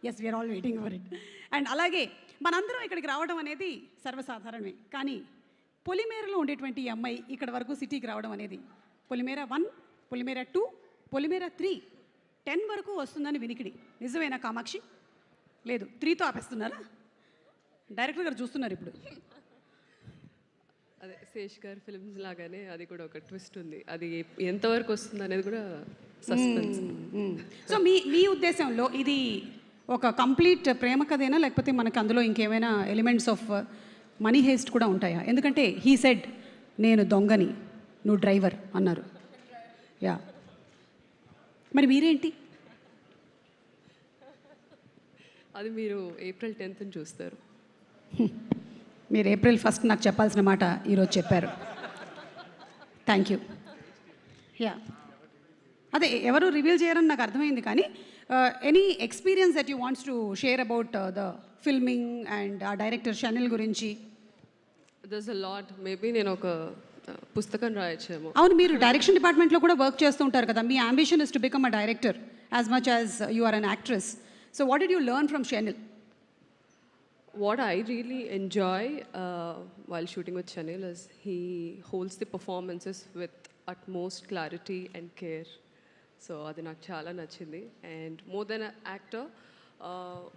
Yes we are all waiting for it. And అలాగే మనందరం ఇక్కడికి రావడం అనేది సర్వసాధారణమే. కానీ పొలిమేరలో ఉండేటువంటి ఈ అమ్మాయి ఇక్కడ వరకు సిటీకి రావడం అనేది పొలిమేర 1, పొలిమేర 2, పొలిమేర 3, 10 వరకు వస్తుందని వినికిడి. నిజమేనా కామాక్షి? లేదు, 3తో ఆపేస్తున్నారా? డైరెక్టర్ గారు చూస్తున్నారు ఇప్పుడు. అదే శేష్ గారి ఫిల్మ్స్ లాగానే అది కూడా ఒక ట్విస్ట్ ఉంది. అది ఎంతవరకు వస్తుంది అనేది కూడా సస్పెన్స్. సో మీ ఉద్దేశంలో ఇది ఒక కంప్లీట్ ప్రేమ కథేనా, లేకపోతే మనకు అందులో ఇంకేమైనా ఎలిమెంట్స్ ఆఫ్ మనీ హేస్ట్ కూడా ఉంటాయా? ఎందుకంటే హీ సెడ్ నేను దొంగని, నువ్వు డ్రైవర్ అన్నారు. యా, మరి మీరేంటి? అది మీరు April 10th చూస్తారు. మీరు April 1st నాకు చెప్పాల్సిన మాట ఈరోజు చెప్పారు. Thank you. యా, అదే ఎవరు రివీల్ చేయరని నాకు అర్థమైంది. కానీ any experience that you wants to share about the filming and ఆ డైరెక్టర్ షనిల్ గురించి? దర్స్ అ లాట్. మేబీ నేను ఒక పుస్తకం రాయొచ్చేమో. అవును, మీరు డైరెక్షన్ డిపార్ట్మెంట్లో కూడా వర్క్ చేస్తూ ఉంటారు కదా. మీ ambition is to become a director as much as you are an actress. So what did you learn from Shanil? What I really enjoy while shooting with Chanil is he holds the performances with utmost clarity and care. So adi నాకు చాలా నచ్చింది. And more than an actor,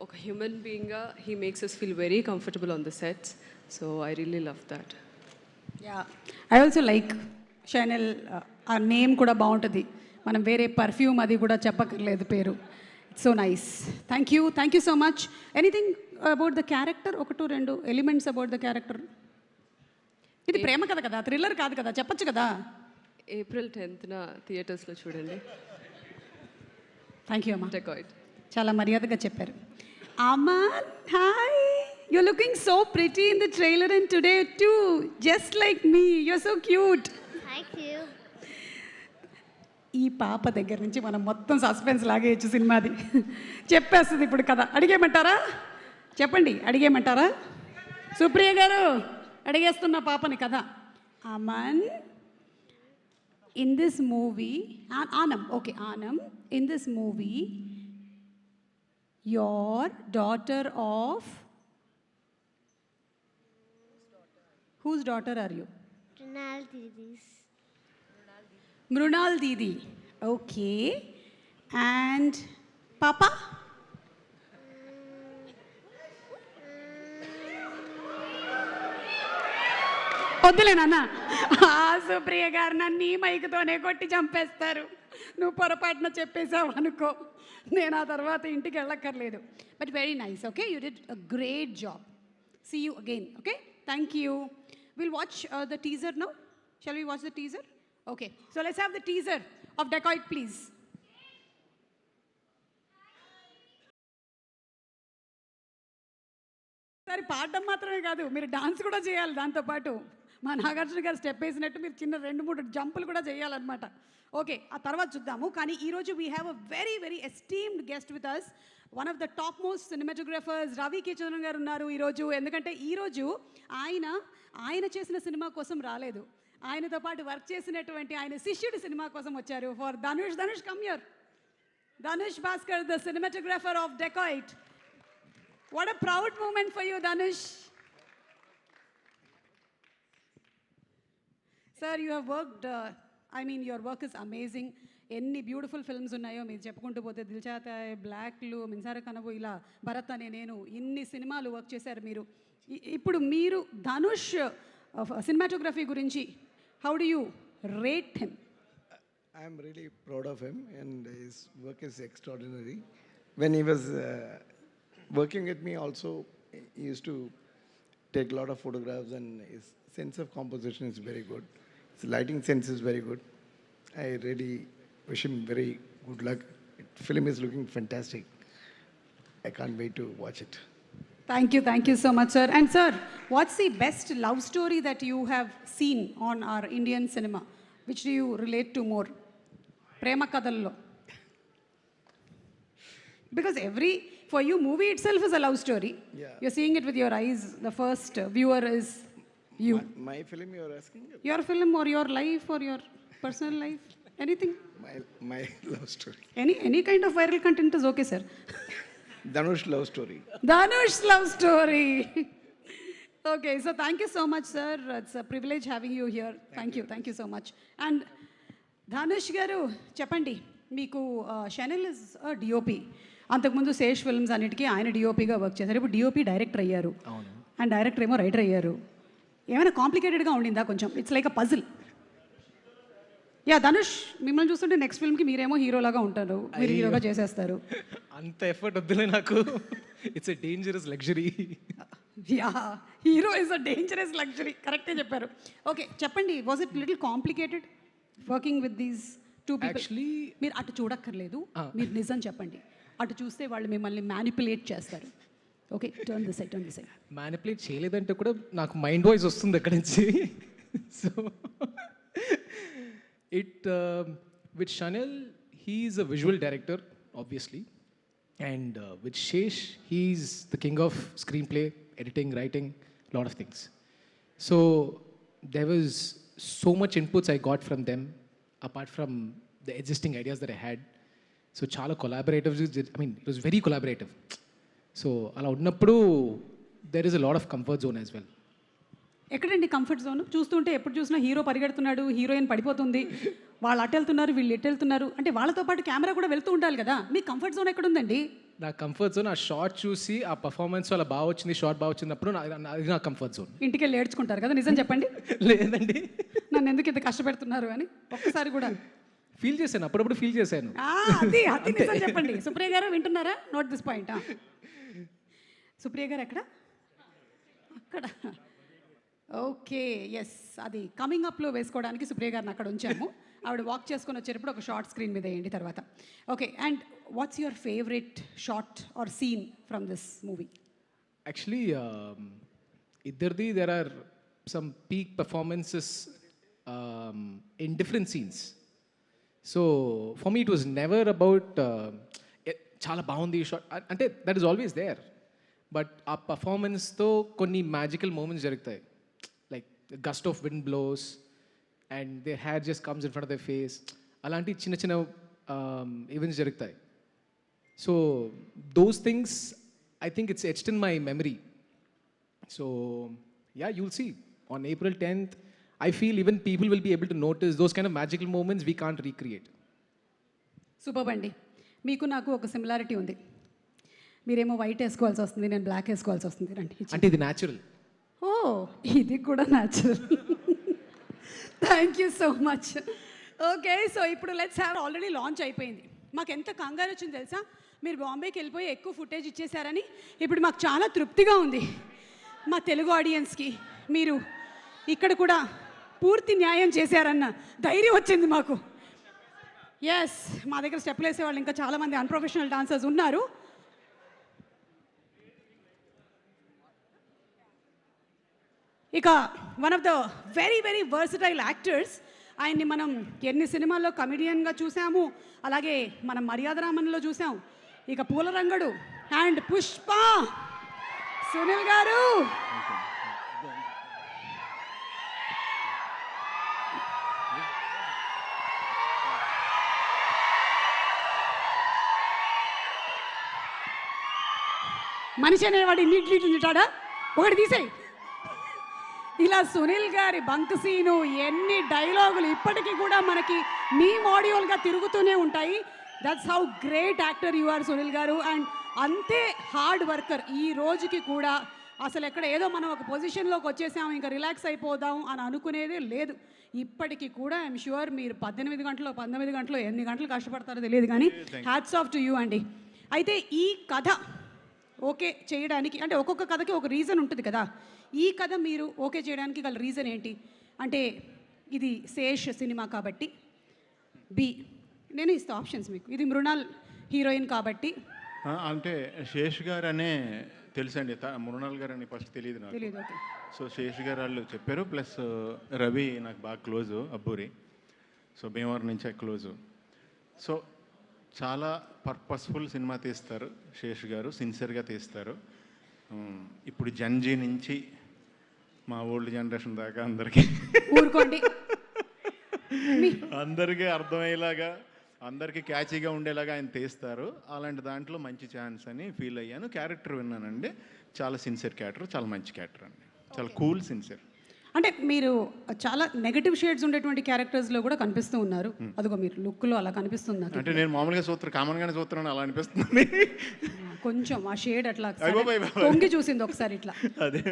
ఒక human బీయింగ్గా he makes us feel very comfortable on the sets. So I really love that. Yeah, I also like Shanil. ఆ name కూడా బాగుంటుంది. మనం వేరే perfume అది కూడా చెప్పక్కర్లేదు పేరు. It's so nice. Thank you so much. Anything about the character, 1-2 elements about the character? ఇది ప్రేమ కథ కదా, థ్రిల్లర్ కాదు కదా, చెప్పచ్చు కదా. April 10th థియేటర్స్లో చూడండి. థ్యాంక్ యూ అమ్మా, Dacoit. చాలా మర్యాదగా చెప్పారు. Aman, hi, you're looking so pretty in the trailer and today too, just like me. You're so cute. Thank you. ఈ పాప దగ్గర నుంచి మనం మొత్తం సస్పెన్స్ లాగేయచ్చు సినిమాది. చెప్పేస్తుంది ఇప్పుడు కథ. అడిగేయమంటారా? చెప్పండి, అడిగేయమంటారా? సుప్రియ గారు అడిగేస్తున్న పాపని కథ. Aman, in this movie, Anam, okay Anam, in this movie your daughter of, whose daughter are you? Mrinal Didi's. Mrunal Didi. Okay. And Papa? వద్దులే నాన్న. సుప్రియ గారు నన్ను ఈ మైకుతోనే కొట్టి చంపేస్తారు. నువ్వు పొరపాటున చెప్పేశావు అనుకో, నేను ఆ తర్వాత ఇంటికి వెళ్ళక్కర్లేదు. But very nice. Okay, you did a great job. See you again. Okay, thank you. Will watch the teaser now. Shall we watch the teaser? Okay, so let's have the teaser of Dacoit, please. సరే, పాడడం మాత్రమే కాదు, మీరు dance కూడా చేయాలి దాంతోపాటు. మా నాగార్జున గారు స్టెప్ వేసినట్టు మీరు చిన్న 2-3 జంపులు కూడా చేయాలన్నమాట. ఓకే, ఆ తర్వాత చూద్దాము. కానీ ఈరోజు we have a very very esteemed guest with us. One of the top most cinematographers Ravi K Chandran గారు ఉన్నారు ఈరోజు. ఎందుకంటే ఈరోజు ఆయన చేసిన సినిమా కోసం రాలేదు, ఆయనతో పాటు వర్క్ చేసినటువంటి ఆయన శిష్యుడి సినిమా కోసం వచ్చారు. For Dhanush. Dhanush, come here. Dhanush Bhaskar, the cinematographer of Dacoit. What a proud moment for you, Dhanush. Sir, you have worked, I mean your work is amazing. ఎన్ని బ్యూటిఫుల్ ఫిల్మ్స్ ఉన్నాయో మీరు చెప్పుకుంటూ పోతే, దిల్చాతాయ్, బ్లాక్లు, మిన్సార కనవు, ఇలా భరత్ అనే నేను, ఇన్ని సినిమాలు వర్క్ చేశారు మీరు. ఇప్పుడు మీరు ధనుష్ సినిమాటోగ్రఫీ గురించి, how do you rate him? I am really proud of him and his work is extraordinary. When he was working with me also, he used to take a lot of photographs and his sense of composition is very good. His lighting sense is very good. I really wish him very good luck. Film is looking fantastic. I can't wait to watch it. Thank you so much, sir. And sir, what's the best love story that you have seen on our Indian cinema? Which do you relate to more? Prema kadallo. Because for you, movie itself is a love story. Yeah. You're seeing it with your eyes. The first viewer is you. My film you are asking? Your film or your life or your personal life? Anything? My love story. Any kind of viral content is okay, sir. Dhanush love story. Dhanush love story. Okay, so thank you so much, sir. It's a privilege having you here. Thank you so much. And Dhanush గారు చెప్పండి, మీకు షనల్ is DOP. అంతకుముందు Sesh films అన్నిటికీ ఆయన డిఓపిగా work చేశారు. ఇప్పుడు DOP director అయ్యారు, and director ఏమో రైటర్ అయ్యారు. ఏమైనా కాంప్లికేటెడ్గా ఉండిందా కొంచెం? It's like a puzzle. Yeah Dhanush, మిమ్మల్ని చూస్తుంటే నెక్స్ట్ ఫిల్మ్కి మీరేమో హీరోలాగా ఉంటారు, మీరు హీరోగా చేసేస్తారు. అంత ఎఫర్ట్ వద్దులే నాకు. It's a dangerous luxury. Yeah, hero is a dangerous luxury, కరెక్టే చెప్పారు. ఓకే చెప్పండి, was it little complicated working with these two people? Actually మీరు అటు చూడక్కర్లేదు, మీరు నిజం చెప్పండి. అటు చూస్తే వాళ్ళు మిమ్మల్ని మ్యానిపులేట్ చేస్తారు. Okay, turn this side. Manipulate చేయలేదంటే కూడా నాకు మైండ్ వాయిస్ వస్తుంది అక్కడి నుంచి. So it with Shanil he's a visual director obviously, and with Shesh he's the king of screenplay, editing, writing, lot of things. So there was so much inputs I got from them apart from the existing ideas that I had. So chala collaborative, I mean it was very collaborative. So ala unnappudu there is a lot of comfort zone as well. ఎక్కడండి comfort zone? చూస్తుంటే ఎప్పుడు చూసినా hero పరిగెడుతున్నాడు, heroine పడిపోతుంది, వాళ్ళు అటు వెళ్తున్నారు, వీళ్ళు ఎటు వెళ్తున్నారు అంటే వాళ్ళతో పాటు కెమెరా కూడా వెళ్తూ ఉండాలి కదా. మీ కంఫర్ట్ జోన్ ఎక్కడుందండి? నా కంఫర్ట్ జోన్ ఆ షార్ట్ చూసి ఆ పర్ఫార్మెన్స్ అలా బాగా వచ్చింది, షార్ట్ బాగా వచ్చినప్పుడు అది నా కంఫర్ట్ జోన్. ఇంటికి వెళ్ళి ఏడ్చుకుంటారు కదా, నిజం చెప్పండి. లేదండి, నన్ను ఎందుకు ఇంత కష్టపెడుతున్నారు అని ఒక్కసారి కూడా ఫీల్ చేశాను, అప్పుడప్పుడు ఫీల్ చేశాను. అది నిజం చెప్పండి. సుప్రియ గారు వింటున్నారా? Note this point. సుప్రియ గారు ఎక్కడ? అక్కడ. ఓకే, ఎస్, అది కమింగ్ అప్లో వేసుకోవడానికి సుప్రియ గారిని అక్కడ ఉంచాము. ఆవిడ వాక్ చేసుకొని వచ్చేటప్పుడు ఒక షార్ట్ స్క్రీన్ మీద వేయండి తర్వాత. Okay, and what's your favourite shot or scene from this movie? Actually, iddardi there are some peak performances in different scenes. So for me it was never about chala baagundi shot ante that is always there, but a performance tho konni magical moments jarugtayi, like a gust of wind blows and their hair just comes in front of their face, alanti chinna chinna events jarugtayi. So those things I think it's etched in my memory. So yeah, you'll see on April 10th. I feel even people will be able to notice those kind of magical moments we can't recreate. Super అండి. మీకు నాకు ఒక similarity ఉంది. మీరేమో white వేసుకోవాల్సి వస్తుంది, నేను black వేసుకోవాల్సి వస్తుంది. రండి. అంటే ఇది న్యాచురల్. ఓ, ఇది కూడా natural. Thank you so much. Okay, so ఇప్పుడు లెట్స్ హ్యావ్ ఆల్రెడీ లాంచ్ అయిపోయింది. మాకు ఎంత కంగారు వచ్చింది తెలుసా? మీరు బాంబేకి వెళ్ళిపోయి ఎక్కువ ఫుటేజ్ ఇచ్చేసారని. ఇప్పుడు మాకు చాలా తృప్తిగా ఉంది. మా తెలుగు ఆడియన్స్కి మీరు ఇక్కడ కూడా పూర్తి న్యాయం చేశారన్న ధైర్యం వచ్చింది మాకు. ఎస్, మా దగ్గర స్టెప్లు వేసేవాళ్ళు ఇంకా చాలామంది అన్ప్రొఫెషనల్ డాన్సర్స్ ఉన్నారు. ఇక one of the very very versatile actors, ఆయన్ని మనం ఎన్ని సినిమాల్లో కమెడియన్గా చూసాము, అలాగే మనం మర్యాదరామన్లో చూసాం, ఇక పూలరంగడు అండ్ పుష్ప. సునీల్ గారు, మనిషి అనేవాడు ఇన్నిట్లు తింటాడా? ఒకటి తీసేయి. ఇలా సునీల్ గారి బంక్ సీను, ఎన్ని డైలాగులు ఇప్పటికీ కూడా మనకి మీ మాడ్యూల్గా తిరుగుతూనే ఉంటాయి. That's how great actor you are Sunil garu. And అంతే హార్డ్ వర్కర్. ఈ రోజుకి కూడా అసలు ఎక్కడ ఏదో మనం ఒక పొజిషన్లోకి వచ్చేసాం ఇంకా రిలాక్స్ అయిపోదాం అని అనుకునేదే లేదు. ఇప్పటికీ కూడా ఐఎమ్ ష్యూర్ మీరు 18 గంటలు 19 గంటలు ఎన్ని గంటలు కష్టపడతారో తెలియదు, కానీ హ్యాట్స్ ఆఫ్ టు యూ అండి. అయితే ఈ కథ ఓకే చేయడానికి అంటే ఒక్కొక్క కథకి ఒక రీజన్ ఉంటుంది కదా. ఈ కథ మీరు ఓకే చేయడానికి గల రీజన్ ఏంటి? అంటే ఇది శేష్ సినిమా కాబట్టి, బి నేను ఇస్తా ఆప్షన్స్ మీకు, ఇది మృణాల్ హీరోయిన్ కాబట్టి. అంటే శేష్ గారు అనే తెలుసండి, మృణాల్ గారు అని ఫస్ట్ తెలియదు నాకు. తెలియదు, ఓకే. సో శేష్ గారు వాళ్ళు చెప్పారు, ప్లస్ రవి నాకు బాగా క్లోజు, అబ్బూరి. సో భీమవరం నుంచే క్లోజు. సో చాలా పర్పస్ఫుల్ సినిమా తీస్తారు శేష్ గారు, సిన్సియర్గా తీస్తారు. ఇప్పుడు జన్జీ నుంచి మా ఓల్డ్ జనరేషన్ దాకా అందరికీ ఊరుకోండి, అందరికీ అర్థమయ్యేలాగా అందరికీ క్యాచీగా ఉండేలాగా ఆయన తీస్తారు. అలాంటి దాంట్లో మంచి ఛాన్స్ అని ఫీల్ అయ్యాను. క్యారెక్టర్ విన్నానండి, చాలా సిన్సియర్ క్యారెక్టర్, చాలా మంచి క్యారెక్టర్ అండి, చాలా కూల్ సిన్సియర్. అంటే మీరు చాలా నెగటివ్ షేడ్స్ ఉండేటువంటి క్యారెక్టర్స్లో కూడా కనిపిస్తూ ఉన్నారు. అదిగో మీరు లుక్లో అలా కనిపిస్తుంది నాకు. అంటే నేను మామూలుగా కామన్గానే చూస్తున్నాను, అలా అనిపిస్తుంది. కొంచెం ఆ షేడ్ అట్లా అయ్యో బాయ్ బాయ్. తొంగి చూసింది ఒకసారి ఇట్లా, అదే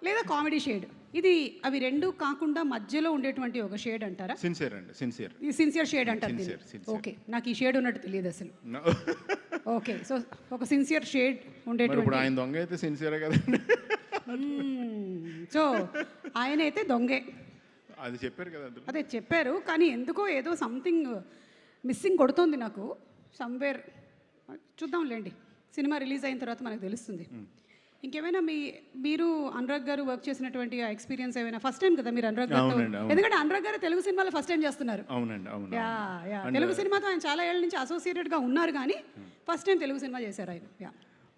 లేదా కామెడీ షేడ్. ఇది అవి రెండు కాకుండా మధ్యలో ఉండేటువంటి ఒక షేడ్ అంటారా? సిన్సియర్ అండి, సిన్సియర్. ఈ సిన్సియర్ షేడ్ అంటారు దీన్ని. Sincere. ఓకే, నాకు ఈ షేడ్ ఉన్నట్టు తెలియదు అసలు. ఓకే, సో ఒక సిన్సియర్ షేడ్ ఉండేటువంటి. ఇప్పుడు ఆయన దొంగ అయితే సిన్సియర్ కదండి. సో ఆయన అయితే దొంగే, అది చెప్పారు కదా అందులో. అదే చెప్పారు, కానీ ఎందుకో ఏదో సంథింగ్ మిస్సింగ్ కొడుతోంది నాకు సమ్వేర్. చూద్దాంలేండి, సినిమా రిలీజ్ అయిన తర్వాత మనకు తెలుస్తుంది. ఇంకేమైనా మీరు అనురాగ్ గారు వర్క్ చేసినటువంటి ఆ ఎక్స్పీరియన్స్ ఏమైనా? ఫస్ట్ టైం కదా మీరు అనురాగ్ గారు, ఎందుకంటే అనురాగ్ గారు తెలుగు సినిమాలో ఫస్ట్ టైం చేస్తున్నారు. అవునండి, అవును. యా, తెలుగు సినిమాతో ఆయన చాలా ఏళ్ళ నుంచి అసోసియేటెడ్గా ఉన్నారు, కానీ ఫస్ట్ టైం తెలుగు సినిమా చేశారు ఆయన. యా,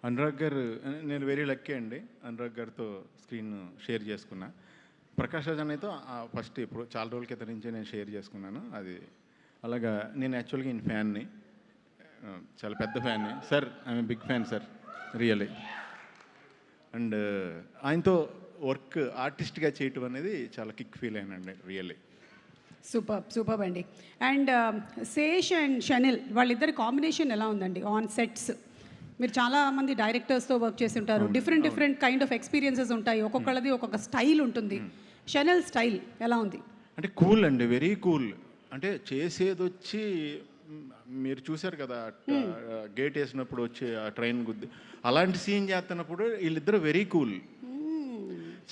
అనురాగ్ గారు, నేను వెరీ లక్కీ అండి, అనురాగ్ గారితో స్క్రీన్ షేర్ చేసుకున్నా. ప్రకాష్ రాజ్ అన్నయ్యతో ఫస్ట్ ఇప్పుడు చాలా రోజుల క్రితం నుంచి నేను షేర్ చేసుకున్నాను. అది అలాగా నేను యాక్చువల్గా ఈయన ఫ్యాన్ని, చాలా పెద్ద ఫ్యాన్ని sir. I'm big fan sir, really. And ఆయనతో వర్క్ ఆర్టిస్ట్గా చేయటం అనేది చాలా కిక్ ఫీల్ అయినండి, రియల్లీ. సూపర్ అండి. అండ్ శేష్ అండ్ షనిల్ వాళ్ళిద్దరి కాంబినేషన్ ఎలా ఉందండి ఆన్ సెట్స్? మీరు చాలా మంది డైరెక్టర్స్తో వర్క్ చేసి ఉంటారు, డిఫరెంట్ కైండ్ ఆఫ్ ఎక్స్పీరియన్సెస్ ఉంటాయి, ఒక్కొక్కళ్ళది ఒక్కొక్క స్టైల్ ఉంటుంది. షనిల్ స్టైల్ ఎలా ఉంది? అంటే కూల్ అండి, వెరీ కూల్. అంటే చేసేది వచ్చి మీరు చూశారు కదా, గేట్ వేసినప్పుడు వచ్చి ఆ ట్రైన్ గుద్ది అలాంటి సీన్ చేస్తున్నప్పుడు వీళ్ళిద్దరు వెరీ కూల్,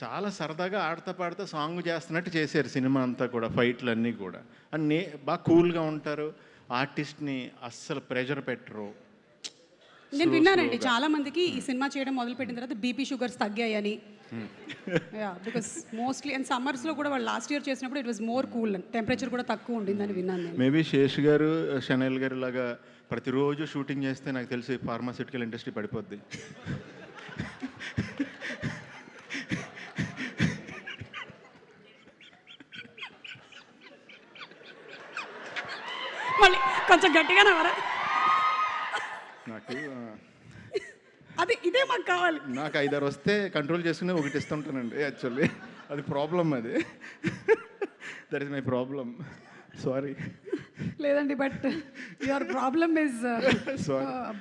చాలా సరదాగా ఆడతా పాడుతా సాంగ్ చేస్తున్నట్టు చేశారు సినిమా అంతా కూడా, ఫైట్లు అన్నీ కూడా. అండ్ బాగా కూల్గా ఉంటారు, ఆర్టిస్ట్ని అస్సలు ప్రెషర్ పెట్టరు. నేను విన్నానండి చాలా మందికి ఈ సినిమా చేయడం మొదలుపెట్టిన తర్వాత బీపీ షుగర్స్ తగ్గాయని. బికాస్ మోస్ట్లీ అండ్ సమ్మర్స్లో కూడా వాళ్ళు లాస్ట్ ఇయర్ చేసినప్పుడు it was more cool, temperature కూడా తక్కువ ఉండిందని విన్నాను నేను. మేబీ శేష్ గారు, షనల్ గారు లాగా ప్రతిరోజు షూటింగ్ చేస్తే నాకు తెలిసి ఫార్మాస్యూటికల్ ఇండస్ట్రీ పడిపోద్ది. మళ్ళీ కొంచెం గట్టిగానే వరా, నాకు అది ఇదే మాకు కావాలి. నాకు 5-6 వస్తే కంట్రోల్ చేసుకుని ఒకటి ఇస్తుంటానండి యాక్చువల్లీ. అది ప్రాబ్లం, అది that is my problem, sorry. లేదండి, but your problem is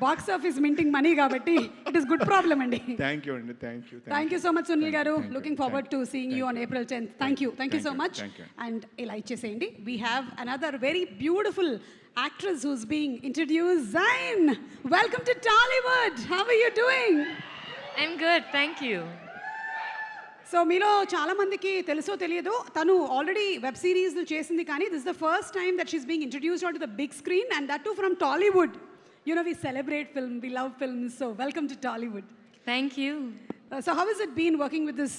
box office minting money, కాబట్టి ఇట్ ఈస్ గుడ్ ప్రాబ్లమ్ అండి. థ్యాంక్ యూ అండి, thank you so much Sunil గారు. Looking forward to seeing you on April 10th. Thank you so much. And ఇలా ఇచ్చేసేయండి. We have another very beautiful actress who's being introduced. Zain, welcome to Tollywood. How are you doing? I'm good, thank you. So మీలో చాలా మందికి తెలుసో తెలియదో, తను already web series చేసింది, కానీ this the first time that she's being introduced on to the big screen, and that too from Tollywood. You know, we celebrate film, we love films, so welcome to Tollywood. Thank you. So how has it been working with this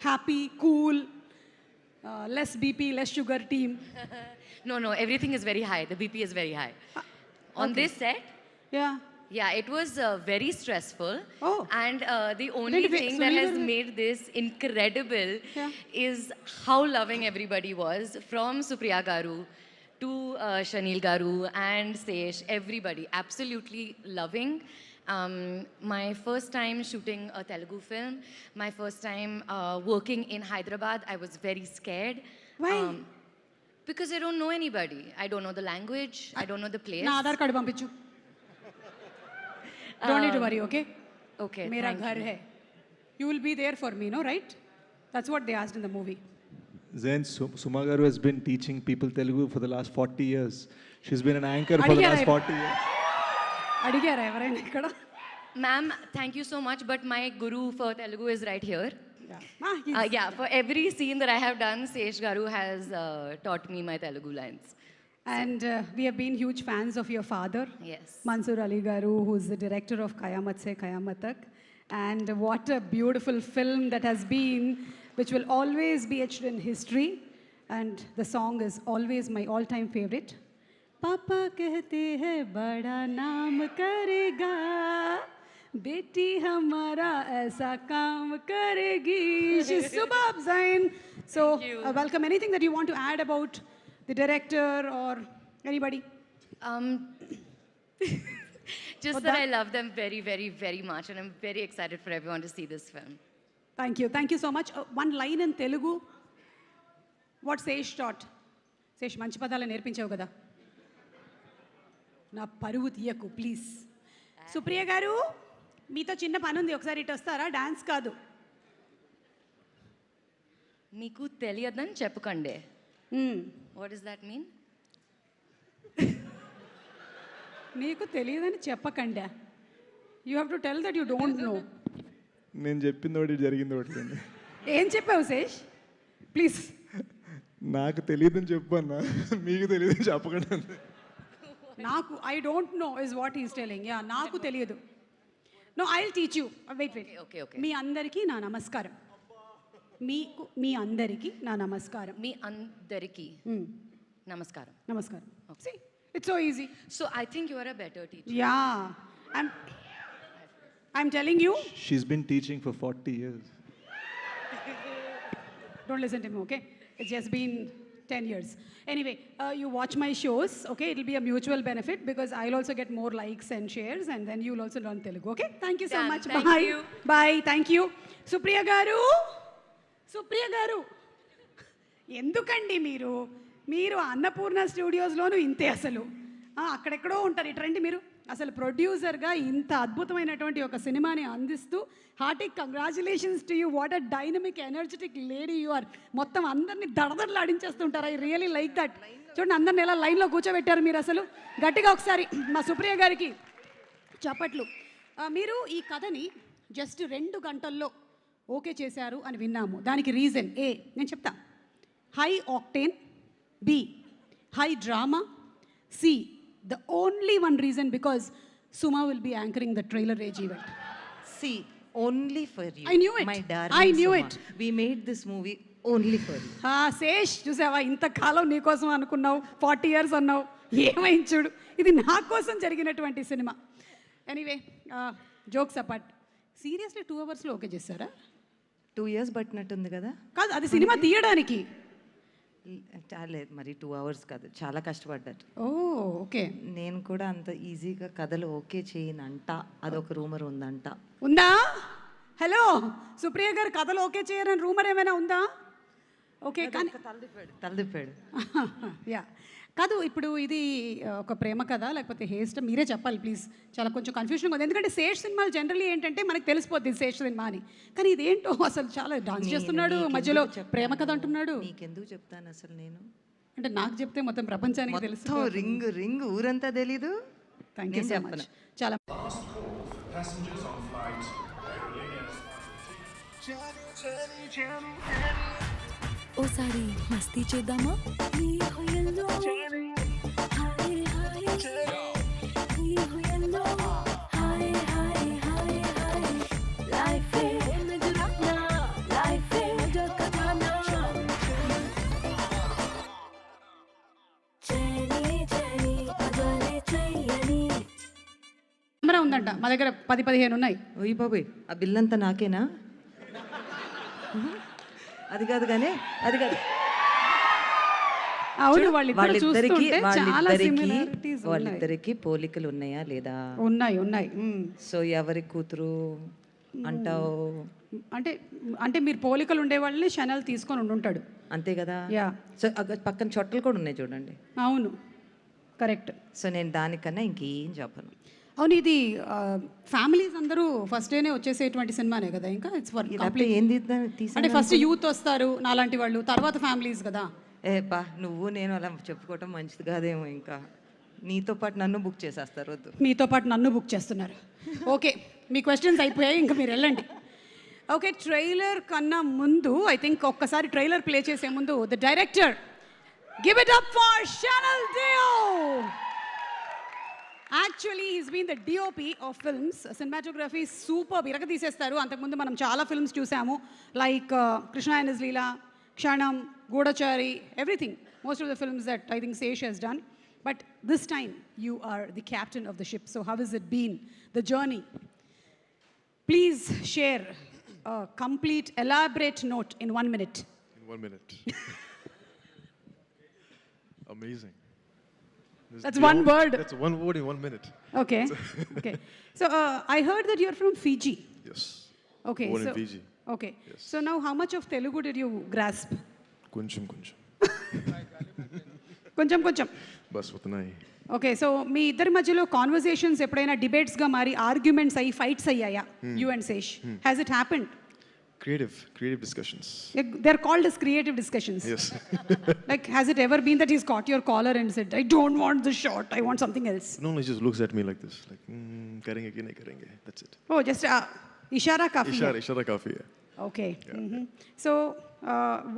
happy, cool, less BP, less sugar team? No, everything is very high. The BP is very high. On this set, Yeah. it was very stressful. Oh. And the only thing that has made this incredible is how loving everybody was, from Supriya Garu to Shanil Garu and Sesh, everybody. Absolutely loving. My first time shooting a Telugu film, my first time working in Hyderabad, I was very scared. Why? Because I don't know anybody. I don't know the language. I don't know the place. నా Aadhaar card పంపించు. Don't need to worry, okay? Okay. Mera thank ghar you. hai. You will be there for me, no, right? That's what they asked in the movie. Zain, Suma Garu has been teaching people Telugu for the last 40 years. She's been an anchor for the last 40 years. అడిగారా ఎవరైనా ఇక్కడ? Ma'am, thank you so much. But my guru for Telugu is right here. Yeah. For every scene that I have done, Sesh Garu has taught me my Telugu lines. And we have been huge fans of your father, Yes. Mansoor Ali Garu, who's the director of Kayamat Se Kayamat Tak. And what a beautiful film that has been, which will always be etched in history. And the song is always my all-time favorite. Papa kehte hai bada naam karega, beti hamara aisa kaam karegi. She's superb, Zain. So welcome. Anything that you want to add about the director or anybody? Just that I love them very, very, very much, and I'm very excited for everyone to see this film. Thank you so much. One line in Telugu what Sesh taught. Sesh మంచి పదాలు నేర్పించావు కదా, నా పరువు తీయకు please. Supriya గారు, మీతో చిన్న పని ఉంది, ఒకసారి ఇటు వస్తారా? డాన్స్ కాదు. Meeku తెలియదని చెప్పకండి. What does that mean? నీకు తెలియదని చెప్పకండి. You have to tell that you don't know. నేను చెప్పింది ఒకటి జరిగింది ఒకటి అండి. ఏం చెప్పావు శేష్? ప్లీజ్. నాకు తెలియదని చెప్పు అన్న, మీకు తెలియదని చెప్పకండి. నాకు I don't know is what is telling. Yeah, నాకు తెలియదు. No, I will teach you. Wait. Okay. మీ అందరికీ నా నమస్కారం. మీ అందరికీ నా నమస్కారం. మీ అందరికీ నమస్కారం. నమస్కారం. See, it's so easy. So I think you are a better teacher. Yeah, I'm telling you. She's been teaching for 40 years. Don't listen to me, okay? It's just been 10 years. Anyway, you watch my shows, okay? It'll be a mutual benefit because I'll also get more likes and shares, and then you'll also learn Telugu, okay? Thank you so Done. much. Thank Bye. you. Bye. Thank you. Supriya గారు, ఎందుకండి మీరు అన్నపూర్ణ స్టూడియోస్లోనూ ఇంతే అసలు. అక్కడెక్కడో ఉంటారు. ఇటండి మీరు అసలు ప్రొడ్యూసర్గా ఇంత అద్భుతమైనటువంటి ఒక సినిమాని అందిస్తూ hearty congratulations to you. What a dynamic energetic lady you are. మొత్తం అందరినీ దడదడలాడించేస్తుంటారు. I really like that. చూడండి, అందరిని ఎలా లైన్లో కూర్చోబెట్టారు మీరు. అసలు గట్టిగా ఒకసారి మా సుప్రియ గారికి చప్పట్లు. మీరు ఈ కథని జస్ట్ 2 గంటల్లో ఓకే చేశారు అని విన్నాము. దానికి రీజన్ ఏ నేను చెప్తా. High octane, B high drama, C the only one reason because Suma will be anchoring the trailer age event. See, only for you. I knew it. My darling I knew Suma. it. We made this movie only for you. Sesh, చూసావా, ఇంతకాలం నీకోసం అనుకున్నావు, 40 years అన్నావు, ఏమైంది చూడు. ఇది నా కోసం జరిగినటువంటి cinema. Anyway, jokes apart, seriously 2 అవర్స్లో ఓకే చేశారా? 2 years పట్టినట్టుంది కదా. కాదు, అది సినిమా తీయడానికి. లేదు మరి 2 hours కాదు, చాలా కష్టపడ్డారు. ఓ ఓకే. నేను కూడా అంత ఈజీగా కథలు ఓకే చేయనంట, అదొక రూమర్ ఉందంట. ఉందా? హలో సుప్రియ గారు, కథలు ఓకే చేయరని రూమర్ ఏమైనా ఉందా? ఓకే, కానీ తలదిప్పాడు. యా, కాదు, ఇప్పుడు ఇది ఒక ప్రేమ కథ లేకపోతే హేస్ట్ మీరే చెప్పాలి ప్లీజ్. చాలా కొంచెం కన్ఫ్యూజన్ ఉంది, ఎందుకంటే శేష్ సినిమాలు జనరల్లీ ఏంటంటే మనకు తెలిసిపోద్ది శేష్ సినిమా అని. కానీ ఇదేంటో అసలు చాలా డాన్స్ చేస్తున్నాడు, మధ్యలో ప్రేమ కథ అంటున్నాడు. నీకెందుకు చెప్తాను అసలు నేను? అంటే నాకు చెప్తే మొత్తం ప్రపంచానికి తెలుసు. రింగ్ ఊరంతా తెలీదు. Thank you so much. చాలా ఓసారి మస్తీ చేద్దామా? కెమెరా ఉందంట మా దగ్గర, 10-15 ఉన్నాయి. ఓయ్ బాబోయ్, ఆ బిల్ అంతా నాకేనా? అది కాదు కానీ, అది కాదు. అవును, వాళ్ళిద్దరికి పోలికలు ఉన్నాయా లేదా? ఉన్నాయి. సో ఎవరి కూతురు అంటావు? అంటే మీరు పోలికలు ఉండే వాళ్ళని ఛానల్ తీసుకొని ఉంటాడు, అంతే కదా. యా. సో పక్కన చొట్టలు కూడా ఉన్నాయి చూడండి. అవును, కరెక్ట్. సో నేను దానికన్నా ఇంకేం చెప్పను. అవును, ఇది ఫ్యామిలీస్ అందరూ ఫస్ట్ డేనే వచ్చేసేటువంటి సినిమానే కదా. ఇంకా ఇట్స్ ఫర్ ఏంది అంటే ఫస్ట్ యూత్ వస్తారు నాలాంటి వాళ్ళు, తర్వాత ఫ్యామిలీస్ కదా. బా, నువ్వు నేను అలా చెప్పుకోవటం మంచిది కాదేమో. ఇంకా నీతో పాటు నన్ను బుక్ చేసేస్తారు. వద్దు, మీతో పాటు నన్ను బుక్ చేస్తున్నారు. ఓకే, మీ క్వశ్చన్స్ అయిపోయాయి, ఇంకా మీరు వెళ్ళండి. ఓకే, ట్రైలర్ కన్నా ముందు ఐ థింక్ ఒక్కసారి ట్రైలర్ ప్లే చేసే ముందు the director, give it up for Shanal Deo. Actually, he's been the DOP of films. Cinematography is superb. ఇరగదీసేస్తారు. అంతకుముందు మనం చాలా ఫిల్మ్స్ చూసాము, లైక్ కృష్ణ అండ్ హిస్ లీలా, క్షణం, గూఢచారి, everything. Most of the films that I think Sesh has done. But this time, you are the captain of the ship. So how has it been, the journey? Please share a complete, elaborate note in 1 minute. In 1 minute. Amazing. That's one word. That's one word in 1 minute. Okay. Okay. So I heard that you're from Fiji. Yes. Okay. Born so, in Fiji. Okay. So now how much of Telugu did you grasp? Kunchum. కొంచెం Bas utnahi. Okay so మీ ఇద్దరి మధ్యలో conversations ఎప్పుడైనా డిబేట్స్గా మారి arguments అయ్యి fights అయ్యాయా you and Shesh has it happened Creative discussions. They are called as creative discussions. Yes. Like has it ever been that he's caught your collar and said I don't want this shot, I want something else? No, he just looks at me like this, like karenge ki nahi karenge. That's it. Oh, just ishara kafi hai. Ishara kafi hai. Okay. So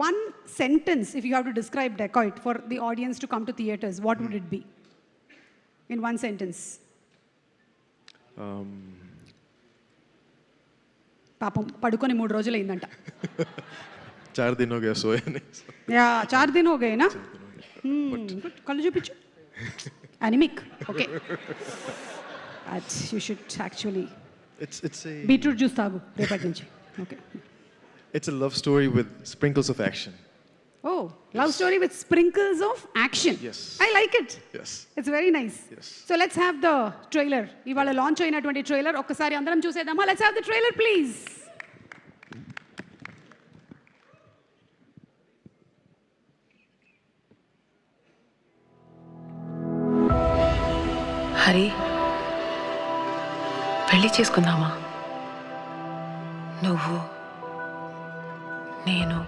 one sentence if you have to describe Dacoit for the audience to come to theaters, what would it be in one sentence? పాపం పడుకొని 3 రోజులు అయిందంట. 4 दिन हो गया सोया नहीं. Yeah 4 दिन हो गए ना. కళ్ళు చూపించు. Anemic. Okay. You should actually It's a beetroot juice తాగు రేపటి నుంచి. Okay. It's a love story with sprinkles of action. Oh, love story with sprinkles of action. Yes. I like it. Yes. It's very nice. Yes. So let's have the trailer. ఇవాళ launch అయినటువంటి trailer ఒక్కసారి అందరం చూసేద్దామా? Let's have the trailer please. Hari పెళ్లి చేసుకుందామా? నువ్వు నేను